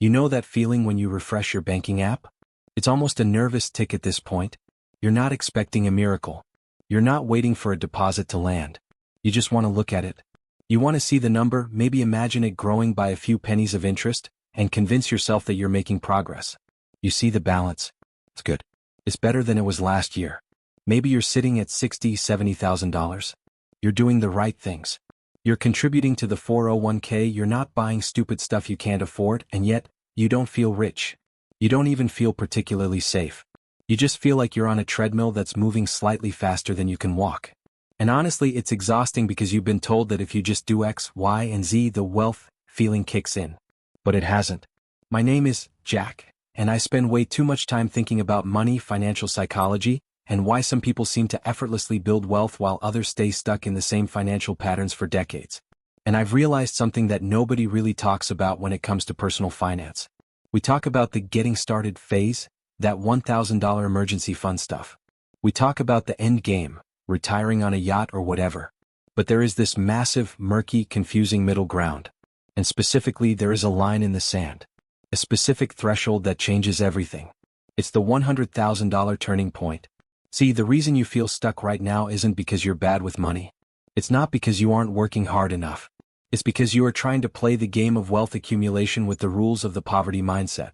You know that feeling when you refresh your banking app? It's almost a nervous tick at this point. You're not expecting a miracle. You're not waiting for a deposit to land. You just want to look at it. You want to see the number, maybe imagine it growing by a few pennies of interest, and convince yourself that you're making progress. You see the balance. It's good. It's better than it was last year. Maybe you're sitting at $60,000, $70,000. You're doing the right things. You're contributing to the 401k, you're not buying stupid stuff you can't afford, and yet, you don't feel rich. You don't even feel particularly safe. You just feel like you're on a treadmill that's moving slightly faster than you can walk. And honestly, it's exhausting because you've been told that if you just do X, Y, and Z, the wealth feeling kicks in. But it hasn't. My name is Jack, and I spend way too much time thinking about money, financial psychology, and why some people seem to effortlessly build wealth while others stay stuck in the same financial patterns for decades. And I've realized something that nobody really talks about when it comes to personal finance. We talk about the getting started phase, that $1,000 emergency fund stuff. We talk about the end game, retiring on a yacht or whatever. But there is this massive, murky, confusing middle ground. And specifically, there is a line in the sand. A specific threshold that changes everything. It's the $100,000 turning point. See, the reason you feel stuck right now isn't because you're bad with money. It's not because you aren't working hard enough. It's because you are trying to play the game of wealth accumulation with the rules of the poverty mindset.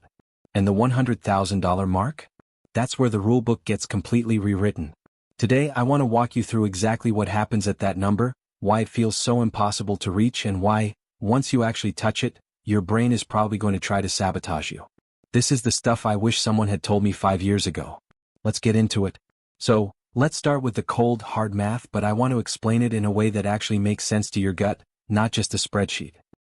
And the $100,000 mark? That's where the rulebook gets completely rewritten. Today, I want to walk you through exactly what happens at that number, why it feels so impossible to reach, and why, once you actually touch it, your brain is probably going to try to sabotage you. This is the stuff I wish someone had told me 5 years ago. Let's get into it. So, let's start with the cold, hard math, but I want to explain it in a way that actually makes sense to your gut, not just a spreadsheet.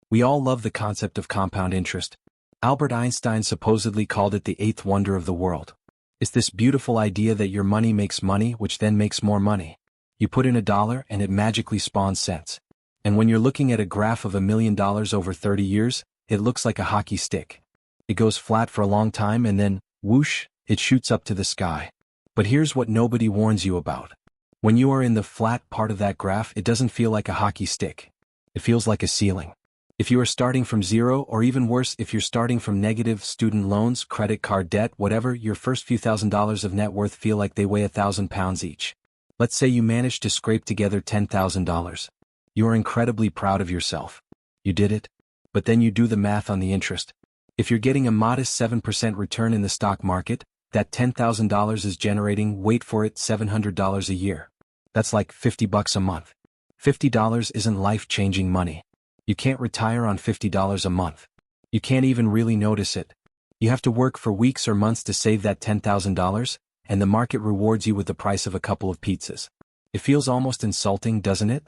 We all love the concept of compound interest. Albert Einstein supposedly called it the eighth wonder of the world. It's this beautiful idea that your money makes money, which then makes more money. You put in $1 and it magically spawns cents. And when you're looking at a graph of $1 million over 30 years, it looks like a hockey stick. It goes flat for a long time and then, whoosh, it shoots up to the sky. But here's what nobody warns you about. When you are in the flat part of that graph, it doesn't feel like a hockey stick. It feels like a ceiling. If you are starting from zero, or even worse, if you're starting from negative student loans, credit card debt, whatever, your first few $1,000s of net worth feel like they weigh 1,000 pounds each. Let's say you managed to scrape together $10,000. You are incredibly proud of yourself. You did it. But then you do the math on the interest. If you're getting a modest 7% return in the stock market, that $10,000 is generating, wait for it, $700 a year. That's like $50 a month. $50 isn't life-changing money. You can't retire on $50 a month. You can't even really notice it. You have to work for weeks or months to save that $10,000, and the market rewards you with the price of a couple of pizzas. It feels almost insulting, doesn't it?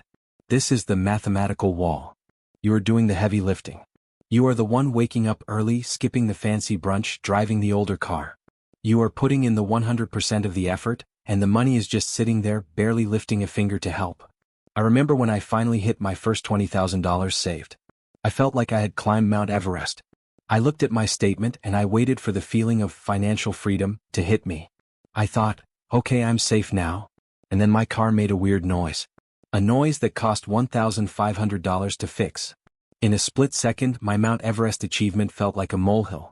This is the mathematical wall. You are doing the heavy lifting. You are the one waking up early, skipping the fancy brunch, driving the older car. You are putting in the 100% of the effort, and the money is just sitting there, barely lifting a finger to help. I remember when I finally hit my first $20,000 saved. I felt like I had climbed Mount Everest. I looked at my statement and I waited for the feeling of financial freedom to hit me. I thought, okay, I'm safe now. And then my car made a weird noise. A noise that cost $1,500 to fix. In a split second, my Mount Everest achievement felt like a molehill.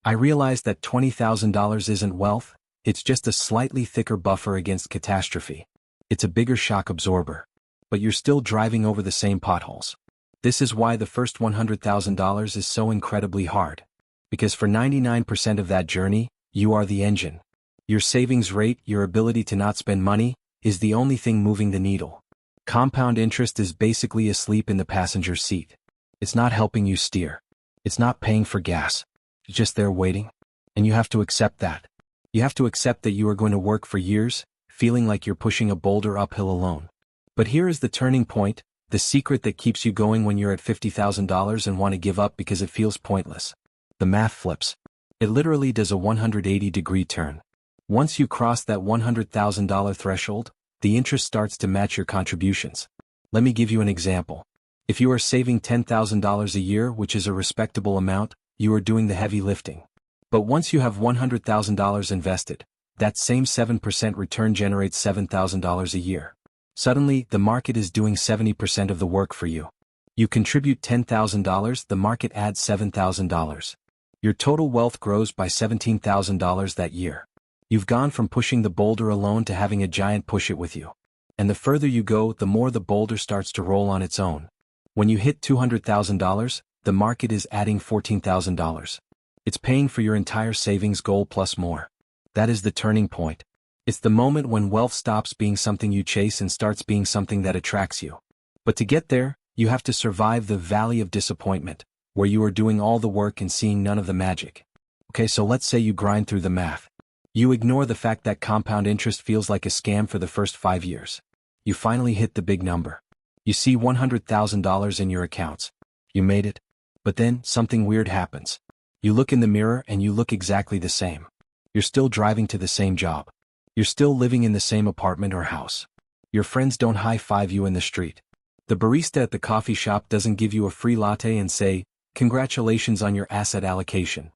I realized that $20,000 isn't wealth, it's just a slightly thicker buffer against catastrophe. It's a bigger shock absorber. But you're still driving over the same potholes. This is why the first $100,000 is so incredibly hard. Because for 99% of that journey, you are the engine. Your savings rate, your ability to not spend money, is the only thing moving the needle. Compound interest is basically asleep in the passenger seat. It's not helping you steer. It's not paying for gas. It's just there waiting. And you have to accept that. You have to accept that you are going to work for years, feeling like you're pushing a boulder uphill alone. But here is the turning point, the secret that keeps you going when you're at $50,000 and want to give up because it feels pointless. The math flips. It literally does a 180-degree turn. Once you cross that $100,000 threshold, the interest starts to match your contributions. Let me give you an example. If you are saving $10,000 a year, which is a respectable amount, you are doing the heavy lifting. But once you have $100,000 invested, that same 7% return generates $7,000 a year. Suddenly, the market is doing 70% of the work for you. You contribute $10,000, the market adds $7,000. Your total wealth grows by $17,000 that year. You've gone from pushing the boulder alone to having a giant push it with you. And the further you go, the more the boulder starts to roll on its own. When you hit $200,000, the market is adding $14,000. It's paying for your entire savings goal plus more. That is the turning point. It's the moment when wealth stops being something you chase and starts being something that attracts you. But to get there, you have to survive the valley of disappointment, where you are doing all the work and seeing none of the magic. Okay, so let's say you grind through the math. You ignore the fact that compound interest feels like a scam for the first 5 years. You finally hit the big number. You see $100,000 in your accounts. You made it. But then, something weird happens. You look in the mirror and you look exactly the same. You're still driving to the same job. You're still living in the same apartment or house. Your friends don't high-five you in the street. The barista at the coffee shop doesn't give you a free latte and say, "Congratulations on your asset allocation."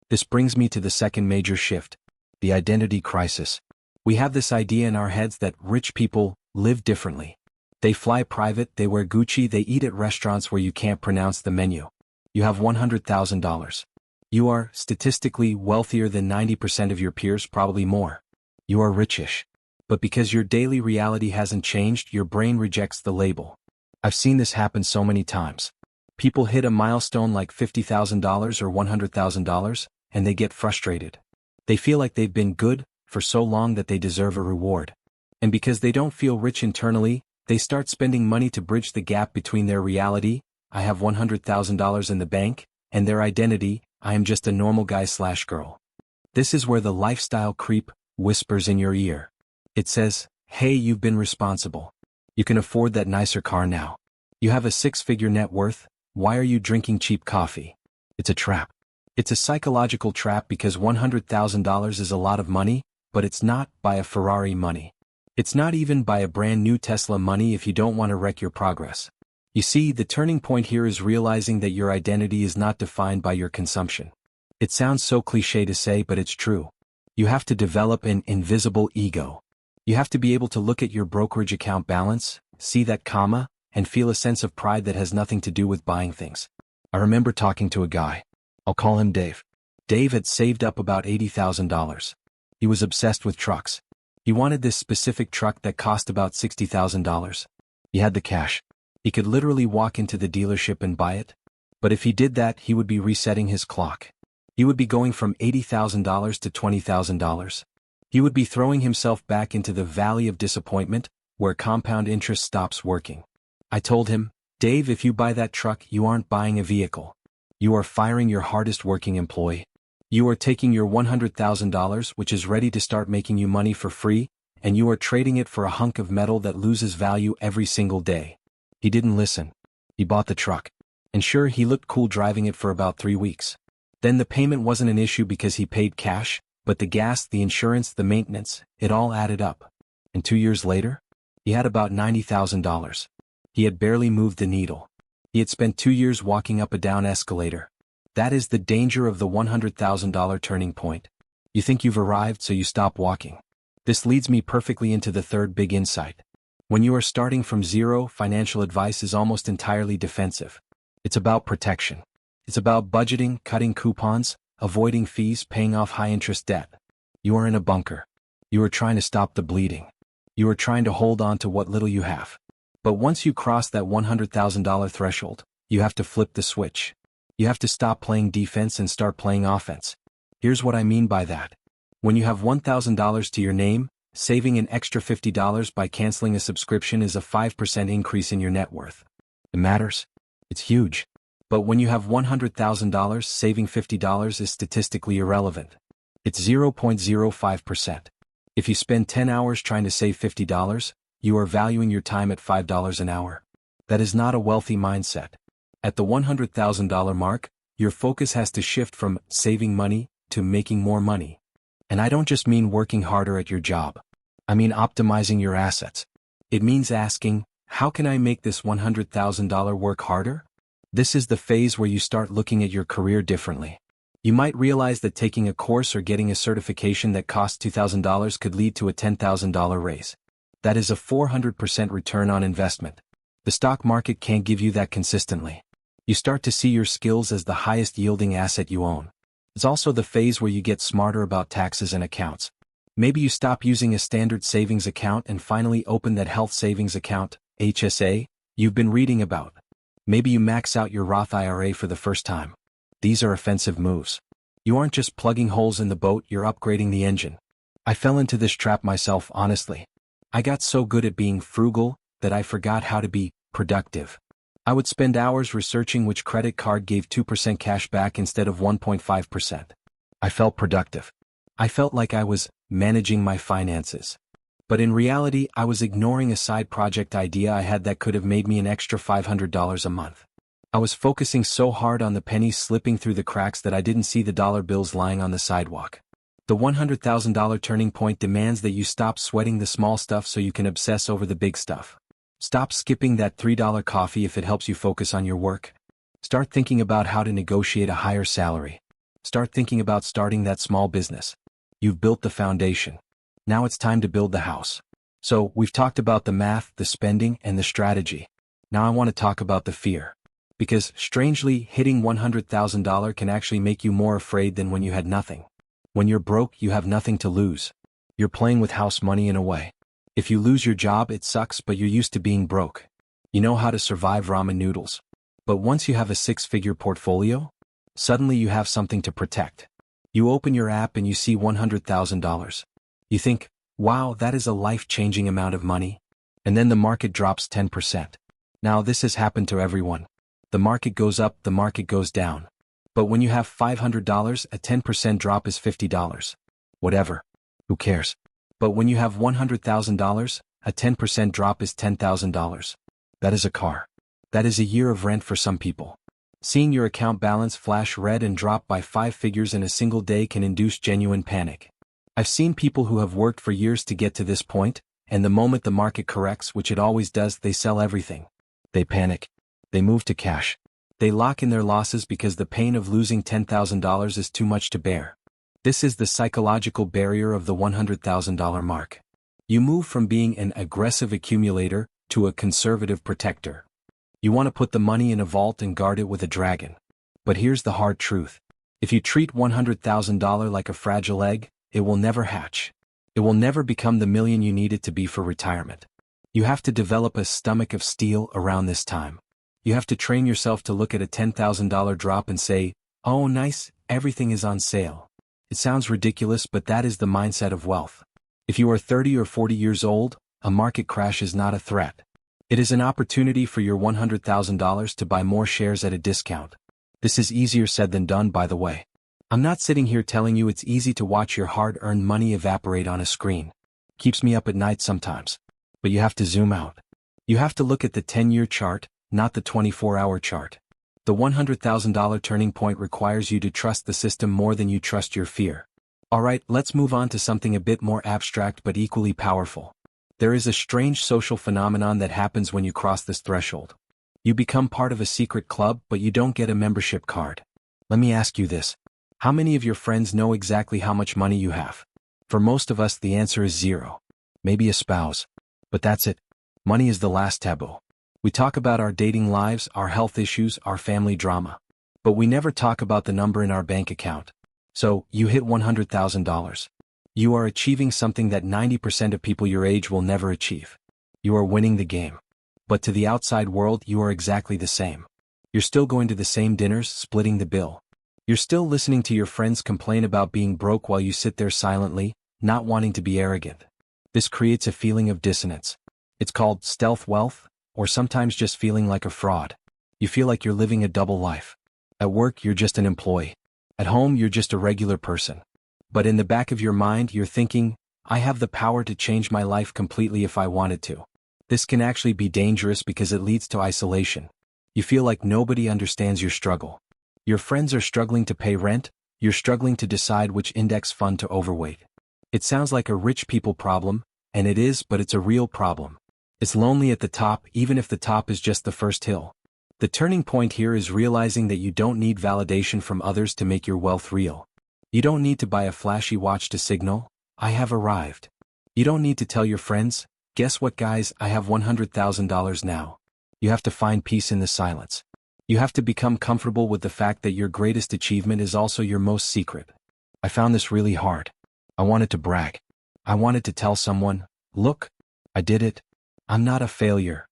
This brings me to the second major shift, the identity crisis. We have this idea in our heads that rich people live differently. They fly private, they wear Gucci, they eat at restaurants where you can't pronounce the menu. You have $100,000. You are, statistically, wealthier than 90% of your peers, probably more. You are richish. But because your daily reality hasn't changed, your brain rejects the label. I've seen this happen so many times. People hit a milestone like $50,000 or $100,000, and they get frustrated. They feel like they've been good for so long that they deserve a reward. And because they don't feel rich internally, they start spending money to bridge the gap between their reality, "I have $100,000 in the bank," and their identity, "I am just a normal guy/girl." This is where the lifestyle creep whispers in your ear. It says, "Hey, you've been responsible. You can afford that nicer car now. You have a 6-figure net worth, why are you drinking cheap coffee?" It's a trap. It's a psychological trap because $100,000 is a lot of money, but it's not by a Ferrari money. It's not even by a brand new Tesla money if you don't want to wreck your progress. You see, the turning point here is realizing that your identity is not defined by your consumption. It sounds so cliché to say, but it's true. You have to develop an invisible ego. You have to be able to look at your brokerage account balance, see that comma, and feel a sense of pride that has nothing to do with buying things. I remember talking to a guy. I'll call him Dave. Dave had saved up about $80,000. He was obsessed with trucks. He wanted this specific truck that cost about $60,000. He had the cash. He could literally walk into the dealership and buy it. But if he did that, he would be resetting his clock. He would be going from $80,000 to $20,000. He would be throwing himself back into the valley of disappointment, where compound interest stops working. I told him, "Dave, if you buy that truck, you aren't buying a vehicle. You are firing your hardest working employee. You are taking your $100,000, which is ready to start making you money for free, and you are trading it for a hunk of metal that loses value every single day." He didn't listen. He bought the truck. And sure, he looked cool driving it for about 3 weeks. Then the payment wasn't an issue because he paid cash, but the gas, the insurance, the maintenance, it all added up. And 2 years later, he had about $90,000. He had barely moved the needle. He had spent 2 years walking up a down escalator. That is the danger of the $100,000 turning point. You think you've arrived, so you stop walking. This leads me perfectly into the third big insight. When you are starting from zero, financial advice is almost entirely defensive. It's about protection. It's about budgeting, cutting coupons, avoiding fees, paying off high-interest debt. You are in a bunker. You are trying to stop the bleeding. You are trying to hold on to what little you have. But once you cross that $100,000 threshold, you have to flip the switch. You have to stop playing defense and start playing offense. Here's what I mean by that. When you have $1,000 to your name, saving an extra $50 by canceling a subscription is a 5% increase in your net worth. It matters. It's huge. But when you have $100,000, saving $50 is statistically irrelevant. It's 0.05%. If you spend 10 hours trying to save $50, you are valuing your time at $5 an hour. That is not a wealthy mindset. At the $100,000 mark, your focus has to shift from saving money to making more money. And I don't just mean working harder at your job. I mean optimizing your assets. It means asking, how can I make this $100,000 work harder? This is the phase where you start looking at your career differently. You might realize that taking a course or getting a certification that costs $2,000 could lead to a $10,000 raise. That is a 400% return on investment. The stock market can't give you that consistently. You start to see your skills as the highest yielding asset you own. It's also the phase where you get smarter about taxes and accounts. Maybe you stop using a standard savings account and finally open that health savings account, HSA, you've been reading about. Maybe you max out your Roth IRA for the first time. These are offensive moves. You aren't just plugging holes in the boat, you're upgrading the engine. I fell into this trap myself, honestly. I got so good at being frugal that I forgot how to be productive. I would spend hours researching which credit card gave 2% cash back instead of 1.5%. I felt productive. I felt like I was managing my finances. But in reality, I was ignoring a side project idea I had that could have made me an extra $500 a month. I was focusing so hard on the pennies slipping through the cracks that I didn't see the dollar bills lying on the sidewalk. The $100,000 turning point demands that you stop sweating the small stuff so you can obsess over the big stuff. Stop skipping that $3 coffee if it helps you focus on your work. Start thinking about how to negotiate a higher salary. Start thinking about starting that small business. You've built the foundation. Now it's time to build the house. So, we've talked about the math, the spending, and the strategy. Now I want to talk about the fear. Because, strangely, hitting $100,000 can actually make you more afraid than when you had nothing. When you're broke, you have nothing to lose. You're playing with house money in a way. If you lose your job, it sucks, but you're used to being broke. You know how to survive ramen noodles. But once you have a six-figure portfolio, suddenly you have something to protect. You open your app and you see $100,000. You think, wow, that is a life-changing amount of money. And then the market drops 10%. Now this has happened to everyone. The market goes up, the market goes down. But when you have $500, a 10% drop is $50. Whatever. Who cares? But when you have $100,000, a 10% drop is $10,000. That is a car. That is a year of rent for some people. Seeing your account balance flash red and drop by 5 figures in a single day can induce genuine panic. I've seen people who have worked for years to get to this point, and the moment the market corrects, which it always does, they sell everything. They panic. They move to cash. They lock in their losses because the pain of losing $10,000 is too much to bear. This is the psychological barrier of the $100,000 mark. You move from being an aggressive accumulator to a conservative protector. You want to put the money in a vault and guard it with a dragon. But here's the hard truth. If you treat $100,000 like a fragile egg, it will never hatch. It will never become the million you need it to be for retirement. You have to develop a stomach of steel around this time. You have to train yourself to look at a $10,000 drop and say, oh nice, everything is on sale. It sounds ridiculous, but that is the mindset of wealth. If you are 30 or 40 years old, a market crash is not a threat. It is an opportunity for your $100,000 to buy more shares at a discount. This is easier said than done, by the way. I'm not sitting here telling you it's easy to watch your hard-earned money evaporate on a screen. Keeps me up at night sometimes. But you have to zoom out. You have to look at the 10-year chart, not the 24-hour chart. The $100,000 turning point requires you to trust the system more than you trust your fear. Alright, let's move on to something a bit more abstract but equally powerful. There is a strange social phenomenon that happens when you cross this threshold. You become part of a secret club, but you don't get a membership card. Let me ask you this. How many of your friends know exactly how much money you have? For most of us, the answer is 0. Maybe a spouse. But that's it. Money is the last taboo. We talk about our dating lives, our health issues, our family drama. But we never talk about the number in our bank account. So, you hit $100,000. You are achieving something that 90% of people your age will never achieve. You are winning the game. But to the outside world, you are exactly the same. You're still going to the same dinners, splitting the bill. You're still listening to your friends complain about being broke while you sit there silently, not wanting to be arrogant. This creates a feeling of dissonance. It's called stealth wealth, or sometimes just feeling like a fraud. You feel like you're living a double life. At work, you're just an employee. At home, you're just a regular person. But in the back of your mind, you're thinking, I have the power to change my life completely if I wanted to. This can actually be dangerous because it leads to isolation. You feel like nobody understands your struggle. Your friends are struggling to pay rent, you're struggling to decide which index fund to overweight. It sounds like a rich people problem, and it is, but it's a real problem. It's lonely at the top, even if the top is just the first hill. The turning point here is realizing that you don't need validation from others to make your wealth real. You don't need to buy a flashy watch to signal, I have arrived. You don't need to tell your friends, guess what guys, I have $100,000 now. You have to find peace in the silence. You have to become comfortable with the fact that your greatest achievement is also your most secret. I found this really hard. I wanted to brag. I wanted to tell someone, look, I did it. I'm not a failure.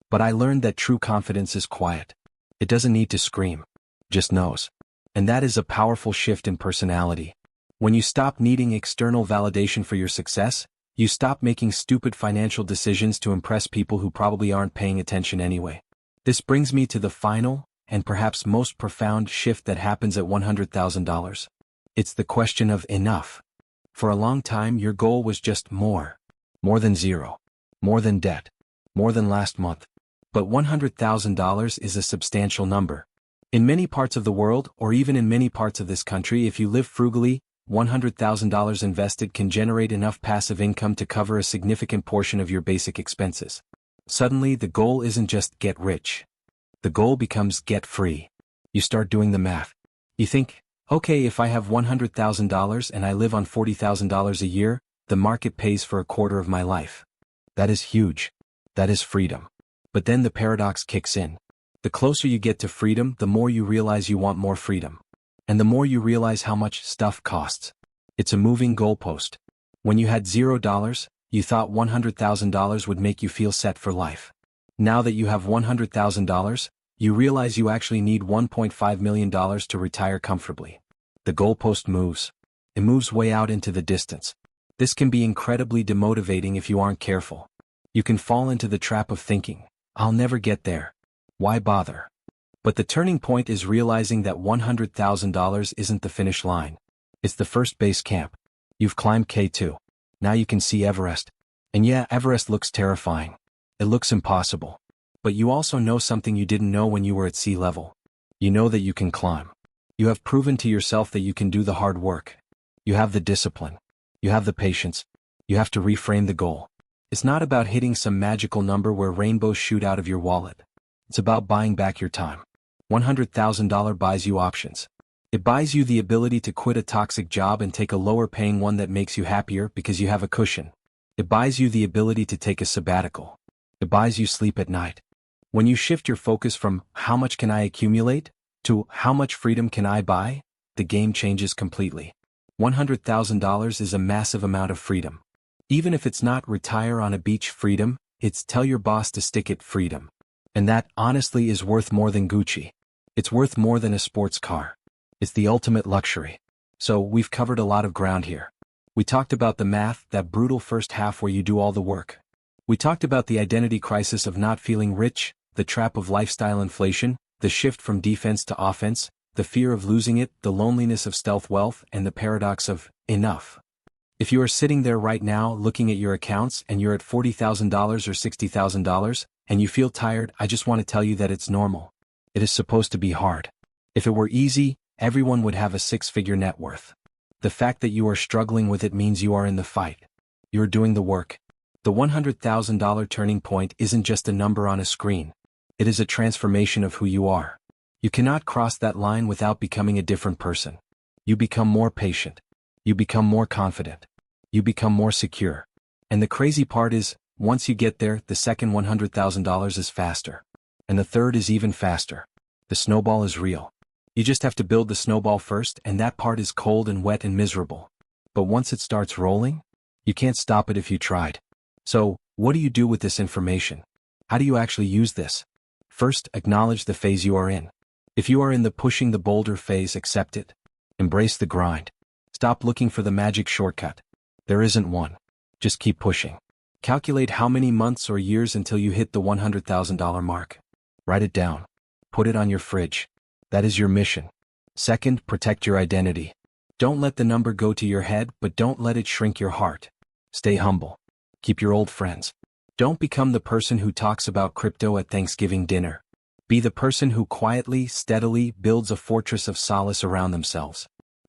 But I learned that true confidence is quiet. It doesn't need to scream, just knows. And that is a powerful shift in personality. When you stop needing external validation for your success, you stop making stupid financial decisions to impress people who probably aren't paying attention anyway. This brings me to the final, and perhaps most profound shift that happens at $100,000. It's the question of enough. For a long time your goal was just more. More than zero. More than debt. More than last month. But $100,000 is a substantial number. In many parts of the world, or even in many parts of this country, if you live frugally, $100,000 invested can generate enough passive income to cover a significant portion of your basic expenses. Suddenly, the goal isn't just get rich. The goal becomes get free. You start doing the math. You think, okay, if I have $100,000 and I live on $40,000 a year, the market pays for a quarter of my life. That is huge. That is freedom. But then the paradox kicks in. The closer you get to freedom, the more you realize you want more freedom. And the more you realize how much stuff costs. It's a moving goalpost. When you had $0, you thought $100,000 would make you feel set for life. Now that you have $100,000, you realize you actually need $1.5 million to retire comfortably. The goalpost moves. It moves way out into the distance. This can be incredibly demotivating if you aren't careful. You can fall into the trap of thinking, I'll never get there. Why bother? But the turning point is realizing that $100,000 isn't the finish line. It's the first base camp. You've climbed K2. Now you can see Everest. And yeah, Everest looks terrifying. It looks impossible. But you also know something you didn't know when you were at sea level. You know that you can climb. You have proven to yourself that you can do the hard work. You have the discipline. You have the patience. You have to reframe the goal. It's not about hitting some magical number where rainbows shoot out of your wallet. It's about buying back your time. $100,000 buys you options. It buys you the ability to quit a toxic job and take a lower-paying one that makes you happier because you have a cushion. It buys you the ability to take a sabbatical. It buys you sleep at night. When you shift your focus from how much can I accumulate to how much freedom can I buy, the game changes completely. $100,000 is a massive amount of freedom. Even if it's not retire on a beach freedom, it's tell your boss to stick it freedom. And that, honestly, is worth more than Gucci. It's worth more than a sports car. It's the ultimate luxury. So, we've covered a lot of ground here. We talked about the math, that brutal first half where you do all the work. We talked about the identity crisis of not feeling rich, the trap of lifestyle inflation, the shift from defense to offense, the fear of losing it, the loneliness of stealth wealth, and the paradox of enough. If you are sitting there right now looking at your accounts and you're at $40,000 or $60,000, and you feel tired, I just want to tell you that it's normal. It is supposed to be hard. If it were easy, everyone would have a six-figure net worth. The fact that you are struggling with it means you are in the fight. You're doing the work. The $100,000 turning point isn't just a number on a screen. It is a transformation of who you are. You cannot cross that line without becoming a different person. You become more patient. You become more confident. You become more secure. And the crazy part is, once you get there, the second $100,000 is faster. And the third is even faster. The snowball is real. You just have to build the snowball first, and that part is cold and wet and miserable. But once it starts rolling, you can't stop it if you tried. So, what do you do with this information? How do you actually use this? First, acknowledge the phase you are in. If you are in the pushing the boulder phase, accept it. Embrace the grind. Stop looking for the magic shortcut. There isn't one. Just keep pushing. Calculate how many months or years until you hit the $100,000 mark. Write it down. Put it on your fridge. That is your mission. Second, protect your identity. Don't let the number go to your head, but don't let it shrink your heart. Stay humble. Keep your old friends. Don't become the person who talks about crypto at Thanksgiving dinner. Be the person who quietly, steadily builds a fortress of solace around themselves.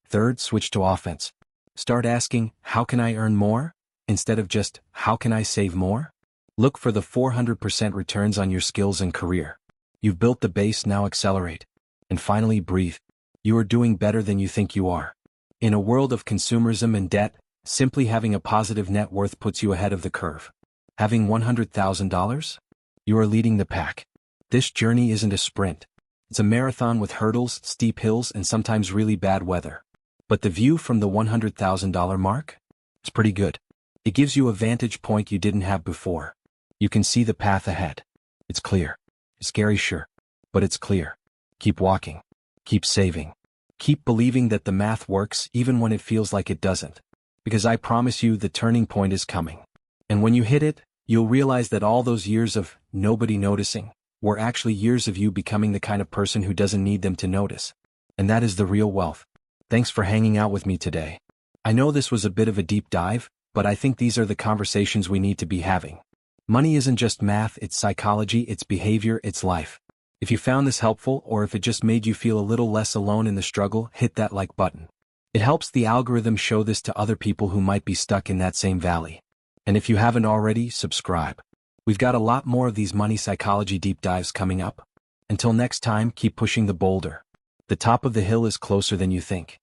Third, switch to offense. Start asking, how can I earn more? Instead of just, how can I save more? Look for the 400% returns on your skills and career. You've built the base, now accelerate. And finally, breathe. You are doing better than you think you are. In a world of consumerism and debt, simply having a positive net worth puts you ahead of the curve. Having $100,000? You are leading the pack. This journey isn't a sprint. It's a marathon with hurdles, steep hills, and sometimes really bad weather. But the view from the $100,000 mark? It's pretty good. It gives you a vantage point you didn't have before. You can see the path ahead. It's clear. It's scary, sure, but it's clear. Keep walking. Keep saving. Keep believing that the math works even when it feels like it doesn't. Because I promise you the turning point is coming. And when you hit it, you'll realize that all those years of nobody noticing were actually years of you becoming the kind of person who doesn't need them to notice. And that is the real wealth. Thanks for hanging out with me today. I know this was a bit of a deep dive, but I think these are the conversations we need to be having. Money isn't just math, it's psychology, it's behavior, it's life. If you found this helpful, or if it just made you feel a little less alone in the struggle, hit that like button. It helps the algorithm show this to other people who might be stuck in that same valley. And if you haven't already, subscribe. We've got a lot more of these money psychology deep dives coming up. Until next time, keep pushing the boulder. The top of the hill is closer than you think.